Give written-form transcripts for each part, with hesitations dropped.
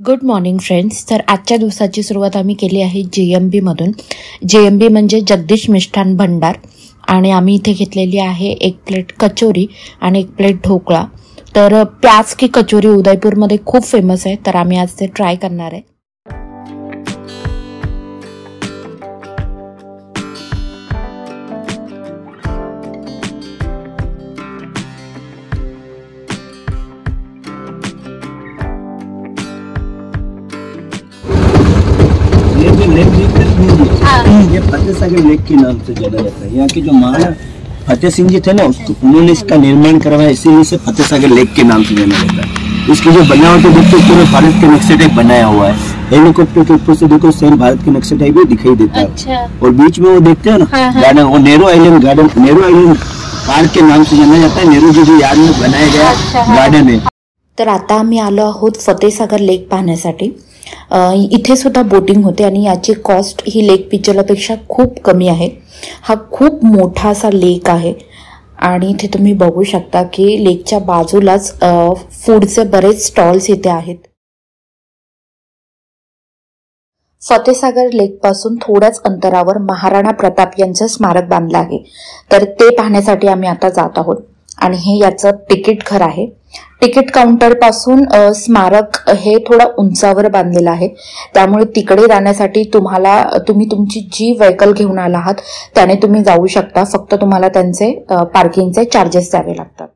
Good morning friends. तर आजच्या दिवसाची सुरुवात आम्ही केली आहे JMB मधून. JMB म्हणजे जगदीश मिष्ठान भंडार. आणि आम्ही इथे घेतलेली आहे 1 प्लेट कचोरी आणि 1 प्लेट ढोकळा. तर प्याज की कचोरी उदयपूरमध्ये खूप फेमस आहे, तर आम्ही आज ते ट्राय करणार आहे. ये फतेह सागर लेक के नाम से जाना जाता है। यहाँ के जो महाराणा फतेह सिंह जी थे ना, उन्होंने इसका निर्माण करवाया, इसीलिए इसे फतेह सागर लेक के नाम से जाना जाता है। इसकी जो बनावट है देखो, पूरे भारत के नक्शे टाइप बनाया हुआ है। हेलीकॉप्टर के ऊपर से देखो सेम भारत के नक्शे टाइप भी दिखाई देता है। अच्छा। और बीच में वो देखते हैं ना गार्डन, वो Nehru island garden, Nehru island park के नाम से जाना जाता है। नेहरू जी की याद में बनाया गया गार्डन है। तर आता आम्ही आलो आहोत फतेह सागर लेक पाहण्यासाठी. इथे सुद्धा बोटिंग होते आणि याची कॉस्ट ही लेक पिक्चरपेक्षा खूप कमी आहे. हा खूप मोठा असा लेक आहे आणि इथे तुम्ही बघू शकता की लेकच्या बाजूलाच फूडचे बरेच स्टॉल्स इथे आहेत. फतेह सागर लेक पासून थोड्याच अंतरावर महाराणा प्रताप यांचं स्मारक बांधलं आहे, तर ते पाहण्यासाठी आम्ही आता जात आहोत. आणि हे याचं तिकीट घर आहे. तिकीट काउंटर पासून स्मारक हे थोडा उंचावर बांधलेलं आहे, त्यामुळे तिकडे जाण्यासाठी तुम्ही तुमची जी व्हेकल घेऊन आला आहात त्याने तुम्ही जाऊ शकता. फक्त तुम्हाला त्यांचे पार्किंगचे चार्जेस द्यावे लागतात.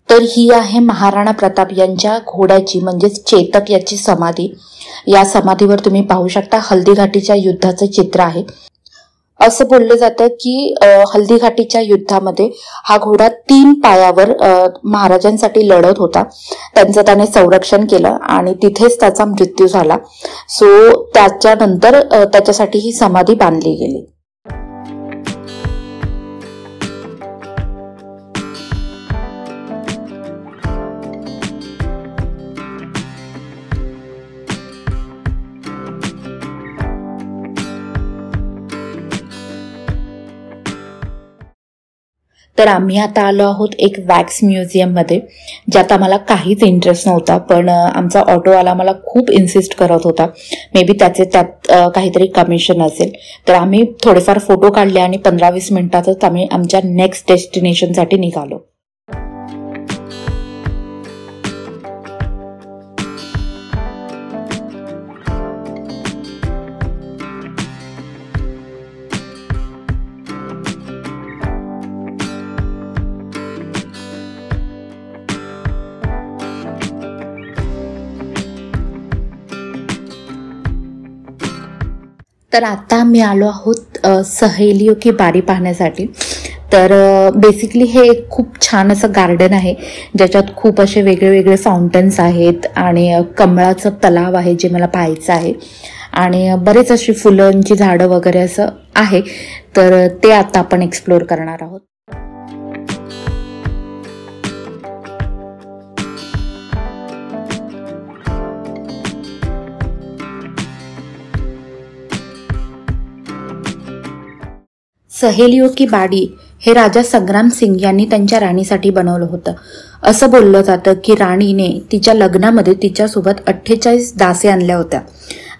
तर ही आहे महाराणा प्रताप यांच्या घोड्याची म्हणजेच चेतक याची समाधी. या समाधीवर तुम्ही पाहू शकता हल्दीघाटीच्या युद्धाचं चित्र आहे. असं बोललं जातं की हल्दीघाटीच्या युद्धामध्ये हा घोडा 3 पायावर महाराजांसाठी लढत होता. त्यांचं त्याने संरक्षण केलं आणि तिथेच त्याचा मृत्यू झाला. सो त्याच्यानंतर त्याच्यासाठी ही समाधी बांधली गेली. तर आम्ही आता आलो आहोत एक वॅक्स म्युझियम मध्ये, ज्यात आम्हाला काहीच इंटरेस्ट नव्हता, पण आमचा ऑटोवाला मला खूप इन्सिस्ट करत होता. मे बी त्यात काहीतरी कमिशन असेल. तर आम्ही थोडेफार फोटो काढले आणि 15-20 मिनिटातच आम्ही आमच्या नेक्स्ट डेस्टिनेशनसाठी निघालो. तर आता आम्ही आलो आहोत सहेलियों की बारी पाहण्यासाठी. तर बेसिकली हे एक खूप छान असं गार्डन आहे, ज्याच्यात खूप असे वेगळे वेगळे फाउंटन्स आहेत आणि कमळाचं तलाव आहे जे मला पाहायचं आहे, आणि बरेच अशी फुलांची झाडं वगैरे असं आहे. तर ते आता आपण एक्सप्लोर करणार आहोत. सहेलियों की बाडी हे राजा संग्राम सिंग यांनी त्यांच्या राणीसाठी बनवलं होतं. असं बोललं जातं की राणीने तिच्या लग्नामध्ये तिच्यासोबत 48 दासी आणल्या होत्या.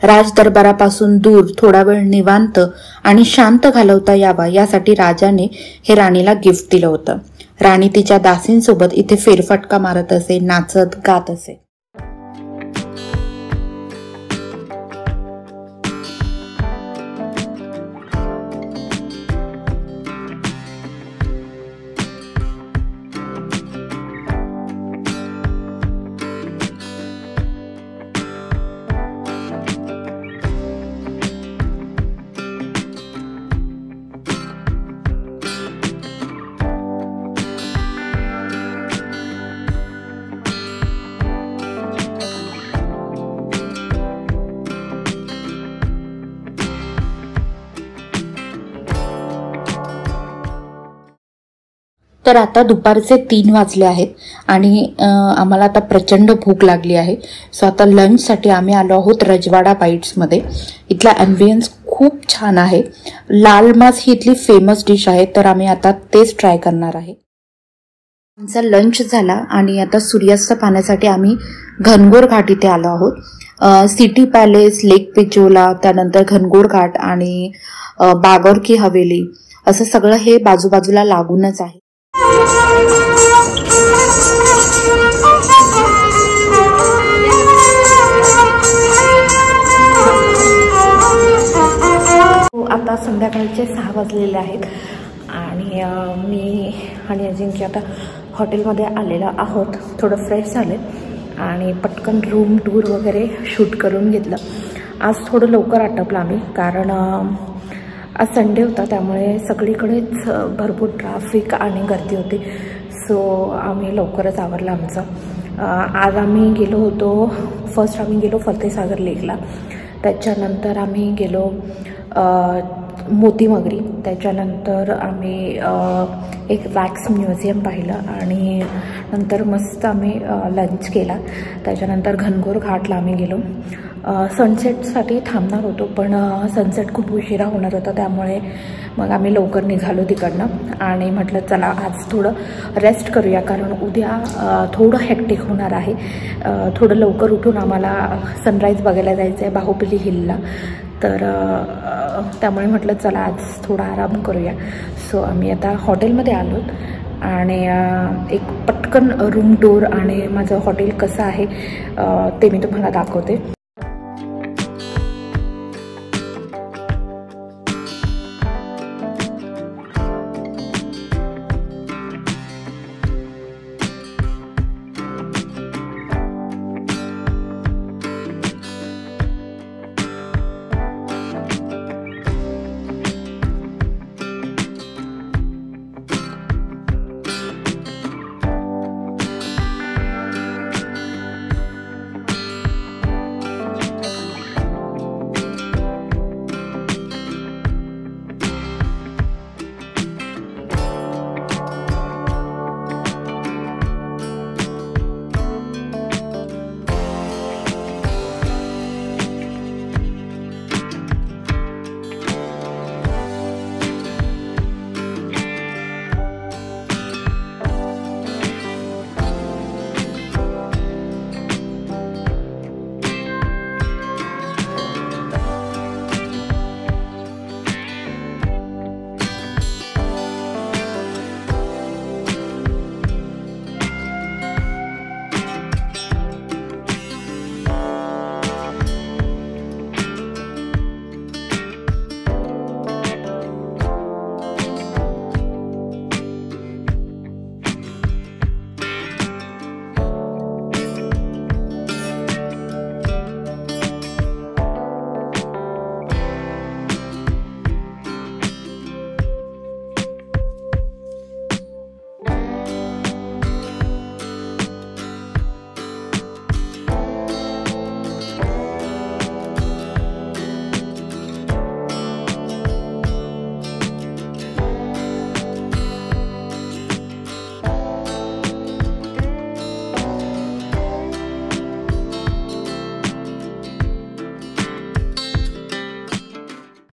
राज दरबारापासून दूर थोडा वेळ निवांत आणि शांत घालवता यावा यासाठी राजाने हे राणीला गिफ्ट दिलं होतं. राणी तिच्या दासींसोबत इथे फेरफटका मारत असे, नाचत गात असे. तर आता दुपारचे 3 वाजले आहेत आणि आम्हाला आता प्रचंड भूक लागली आहे. सो आता लंचसाठी आम्ही आलो आहोत रजवाडा बाईट्समध्ये. इथला ॲम्बियन्स खूप छान आहे. लाल मास ही इथली फेमस डिश आहे, तर आम्ही आता तेच ट्राय करणार आहे. आमचा लंच झाला आणि आता सूर्यास्त पाहण्यासाठी आम्ही घनघोर घाट इथे आलो आहोत. सिटी पॅलेस, लेक पिचोला, त्यानंतर घनघोर घाट आणि बागोर की हवेली असं सगळं हे बाजूबाजूला लागूनच आहे. आता संध्याकाळचे 6 वाजलेले आहेत आणि मी आणि अजिंक्य आता हॉटेलमध्ये आलेलो आहोत. थोडं फ्रेश झाले आणि पटकन रूम टूर वगैरे शूट करून घेतलं. आज थोडं लवकर आटपलं आम्ही, कारण आज संडे होता, त्यामुळे सगळीकडेच भरपूर ट्रॅफिक आणि गर्दी होती. सो आम्ही लवकरच आवरलं आमचं. आज आम्ही गेलो होतो, फर्स्ट आम्ही गेलो फतेसागर लेकला, त्याच्यानंतर आम्ही गेलो मोतीमगरी, त्याच्यानंतर आम्ही एक वॅक्स म्युझियम पाहिलं आणि नंतर मस्त आम्ही लंच केला. त्याच्यानंतर घनघोर घाटला आम्ही गेलो. सनसेटसाठी थांबणार होतो, पण सनसेट खूप उशिरा होणार होता, त्यामुळे मग आम्ही लवकर निघालो तिकडनं आणि म्हटलं चला आज थोडं रेस्ट करूया, कारण उद्या थोडं हेक्टिक होणार आहे. थोडं लवकर उठून आम्हाला सनराईज बघायला जायचं आहे बाहुबली हिलला, तर त्यामुळे म्हटलं चला आज थोडा आराम करूया. सो आम्ही आता हॉटेलमध्ये आलो आणि एक पटकन रूम टूर आणि माझं हॉटेल कसं आहे ते मी तुम्हाला दाखवते.